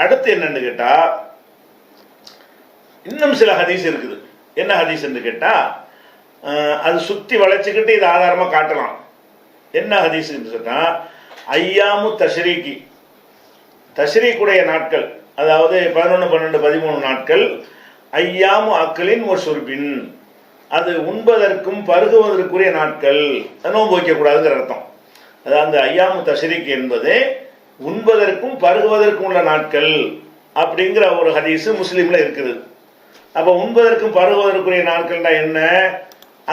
அடுத்து என்னன்னு கேட்டா, இன்னும் சில ஹதீஸ் இருக்குது. என்ன ஹதீஸ் என்று கேட்டா, அது சுத்தி வளைச்சுக்கிட்டு இது ஆதாரமா காட்டலாம். என்ன ஹதீஸ் என்று சொன்னா, ஐயாமு தஷ்ரீகி, தஷ்ரீக்குடைய நாட்கள், அதாவது 11, 12, 13 நாட்கள், ஐயாமு அக்லின் ஒரு சுர்பின், அது உண்பதற்கும் பருகுவதற்குரிய நாட்கள், நோன்பு வைக்கக்கூடாதுங்கிற அர்த்தம். அதாவது அந்த ஐயாமு தஷ்ரீக் என்பது உண்பதற்கும் பருகுவதற்கும் உள்ள நாட்கள் அப்படிங்கிற ஒரு ஹதீஸ் முஸ்லீம்ல இருக்குது. அப்போ உண்பதற்கும் பருகுவதற்குரிய நாட்கள்னா என்ன?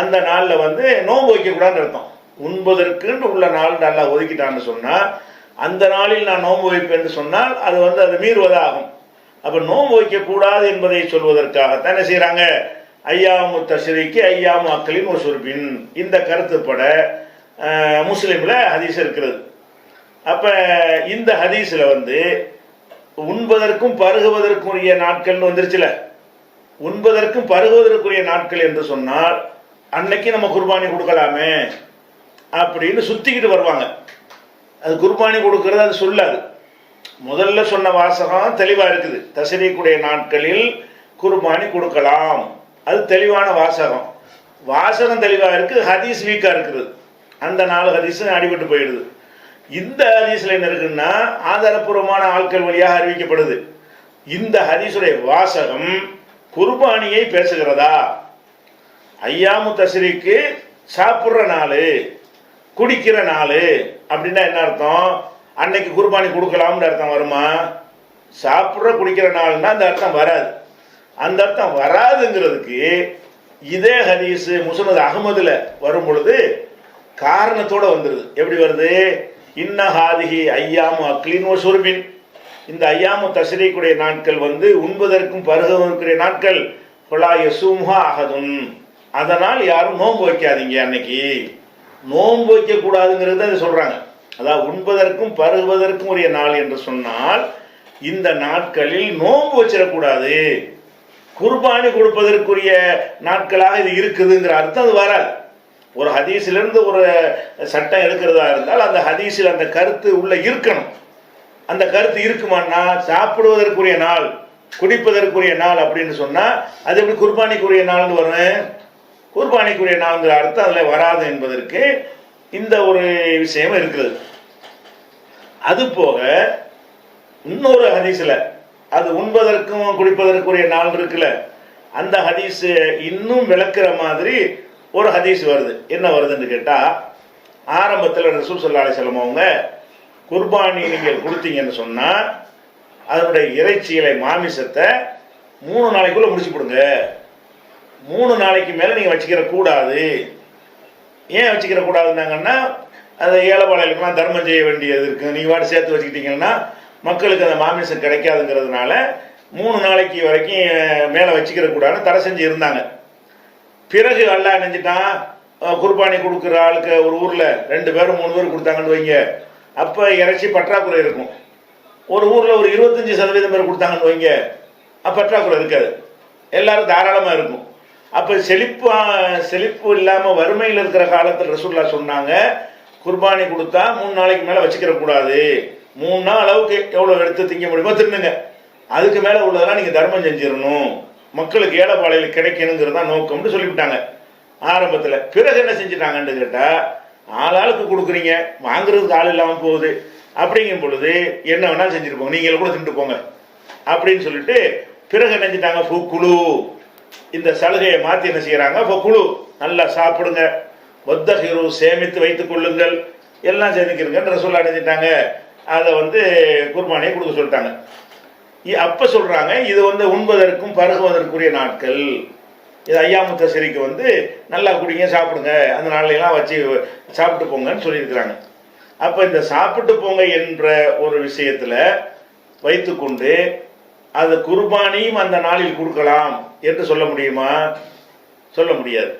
அந்த நாளில் வந்து நோன்பு வைக்கக்கூடாதுன்னு அர்த்தம். உண்பதற்குன்னு உள்ள நாள் நல்லா ஒதுக்கிட்டான்னு சொன்னால், அந்த நாளில் நான் நோன்பு வைப்பேன்னு சொன்னால் அது வந்து அது மீறுவதாகும். அப்போ நோன்பு வைக்கக்கூடாது என்பதை சொல்வதற்காகத்தான் என்ன செய்கிறாங்க, ஐயாமு தஷ்ரீக்கு ஐயாமு அக்லின் ஒரு சுர்பின், இந்த கருத்துப்பட முஸ்லீமில் ஹதீஸ் இருக்கிறது. அப்போ இந்த ஹதீஸில் வந்து உண்பதற்கும் பருகுவதற்குரிய நாட்கள்னு வந்துருச்சுல, உண்பதற்கும் பருகுவதற்குரிய நாட்கள் என்று சொன்னால் அன்னைக்கு நம்ம குர்பானி கொடுக்கலாமே அப்படின்னு சுத்திக்கிட்டு வருவாங்க. அது குர்பானி கொடுக்கறது அது சொல்லாது. முதல்ல சொன்ன வாசகம் தெளிவாக இருக்குது, தஷ்ரீக்குடைய நாட்களில் குர்பானி கொடுக்கலாம், அது தெளிவான வாசகம். வாசகம் தெளிவாக இருக்குது, ஹதீஸ் வீக்காக இருக்குது. அந்த 4 ஹதீஸ் அடிபட்டு போயிடுது. இந்த ஹதீஸில் என்ன இருக்குன்னா, ஆதாரப்பூர்வமான ஆட்கள் வழியாக அறிவிக்கப்படுது. இந்த ஹதீஸுடைய வாசகம் குர்பானியை பேசுகிறதா? ஐயாமு தஷ்ரீக்கு சாப்பிட்ற நாள், குடிக்கிற நாள் அப்படின்னா என்ன அர்த்தம்? அன்னைக்கு குர்பானி கொடுக்கலாம்னு அர்த்தம் வருமா? சாப்பிட்ற குடிக்கிற நாள்னா அந்த அர்த்தம் வராது. அந்த அர்த்தம் வராதுங்கிறதுக்கு இதே ஹதீஸ் முஸ்னத் அஹ்மதுல வரும் பொழுது காரணத்தோட வந்துடுது. எப்படி வருது? இன்ன ஹாதிஹி ஐயாமு அக்லின் வ சுர்பின், இந்த ஐயாமு தஷ்ரீக்குடைய நாட்கள் வந்து உண்பதற்கும் பருகுவதற்குரிய நாட்கள், ஃபலா யஸூமுஹா அஹதுன், அதனால் யாரும் நோன்பு வைக்காதீங்க, அன்னைக்கு நோன்பு வைக்க கூடாதுங்கிறது அது சொல்றாங்க. அதாவது உண்பதற்கும் பருகுவதற்கும் உரிய நாள் என்று சொன்னால் இந்த நாட்களில் நோன்பு வச்சிடக்கூடாது, குர்பானி கொடுப்பதற்குரிய நாட்களாக இது இருக்குதுங்கிற அர்த்தம் அது வராது. ஒரு ஹதீஸிலிருந்து ஒரு சட்டம் எடுக்கிறதா இருந்தால் அந்த ஹதீஸில் அந்த கருத்து உள்ள இருக்கணும். அந்த கருத்து இருக்குமான்னா, சாப்பிடுவதற்குரிய நாள், குடிப்பதற்குரிய நாள் அப்படின்னு சொன்னால் அது எப்படி குர்பானிக்குரிய நாள்னு வரும்? குர்பானிக்குரிய நாள்ங்கிற அர்த்தம் அதில் வராது என்பதற்கு இந்த ஒரு விஷயம் இருக்கிறது. அது போக இன்னொரு ஹதீஸில் அது உண்பதற்கும் குடிப்பதற்குரிய நாள் இருக்குல்ல, அந்த ஹதீஸ் இன்னும் விளக்குற மாதிரி ஒரு ஹதீஸ் வருது. என்ன வருதுன்னு கேட்டால், ஆரம்பத்தில் ரசூல் ஸல்லல்லாஹு அலைஹி வஸல்லம் அவங்க குர்பானி நீங்கள் கொடுத்தீங்கன்னு சொன்னால் அதனுடைய இறைச்சிகளை மாமிசத்தை 3 நாளைக்குள்ளே முடிச்சு கொடுங்க, 3 நாளைக்கு மேலே நீங்கள் வச்சுக்கிற கூடாது. ஏன் வச்சுக்கிற கூடாதுன்னாங்கன்னா, அதை ஏழைப்பாளையலுக்குலாம் தர்மம் செய்ய வேண்டியது இருக்குது. நீங்கள் வாட்டு சேர்த்து வச்சுக்கிட்டீங்கன்னா மக்களுக்கு அந்த மாமிசம் கிடைக்காதுங்கிறதுனால 3 நாளைக்கு வரைக்கும் மேலே வச்சுக்கிற கூடாதுன்னு தடை செஞ்சு இருந்தாங்க. பிறகு அல்லாஹ் நினைஞ்சிட்டான், குர்பானி கொடுக்குற ஆளுக்கு ஒரு ஊரில் 2 பேர் 3 பேர் கொடுத்தாங்கன்னு வைங்க, அப்போ இறைச்சி பற்றாக்குறை இருக்கும். ஒரு ஊரில் ஒரு 25% பேர் கொடுத்தாங்கன்னு வைங்க, பற்றாக்குறை இருக்காது, எல்லாரும் தாராளமாக இருக்கும். அப்போ செழிப்பு இல்லாமல் வறுமையில் இருக்கிற காலத்தில் ரசூலுல்லாஹ் சொன்னாங்க, குர்பானி கொடுத்தா 3 நாளைக்கு மேலே வச்சுக்கிற கூடாது, 3 நாள் அளவுக்கு எவ்வளோ எடுத்து திங்க முடியுமோ தின்னுங்க, அதுக்கு மேலே உள்ளதெல்லாம் நீங்கள் தர்மம் செஞ்சிடணும், மக்களுக்கு ஏழைப்பாளையில் கிடைக்கணுங்கிறது தான் நோக்கம்னு சொல்லிவிட்டாங்க ஆரம்பத்தில். பிறகு என்ன செஞ்சுட்டாங்கன்னு கேட்டால், ஆளாளுக்கு கொடுக்குறீங்க, வாங்குறதுக்கு ஆள் இல்லாமல் போகுது, அப்படிங்கும் பொழுது என்ன வேணாலும் செஞ்சுட்டு போங்க, நீங்களும் கூட தின்ட்டு போங்க அப்படின்னு சொல்லிட்டு பிறகு என்ன செஞ்சிட்டாங்க, குழு இந்த சலுகையை மாற்றி என்ன செய்கிறாங்க, குழு நல்லா சாப்பிடுங்க, வத்தஹிரு சேமித்து வைத்துக் கொள்ளுங்கள், எல்லாம் செஞ்சுக்கிறீங்கன்ற சொல்ல அடைஞ்சிட்டாங்க. அதை வந்து குர்பானியை கொடுக்க சொல்லிட்டாங்க. அப்போ சொல்கிறாங்க, இது வந்து உண்பதற்கும் பருகுவதற்குரிய நாட்கள், இது ஐயாமு தஷ்ரீக்கு வந்து நல்லா குடிங்க, சாப்பிடுங்க, அந்த நாளையெல்லாம் வச்சு சாப்பிட்டு போங்கன்னு சொல்லியிருக்கிறாங்க. அப்போ இந்த சாப்பிட்டு போங்க என்ற ஒரு விஷயத்தில் வைத்துக்கொண்டு அது குர்பானியும் அந்த நாளில் கொடுக்கலாம் என்று சொல்ல முடியுமா? சொல்ல முடியாது.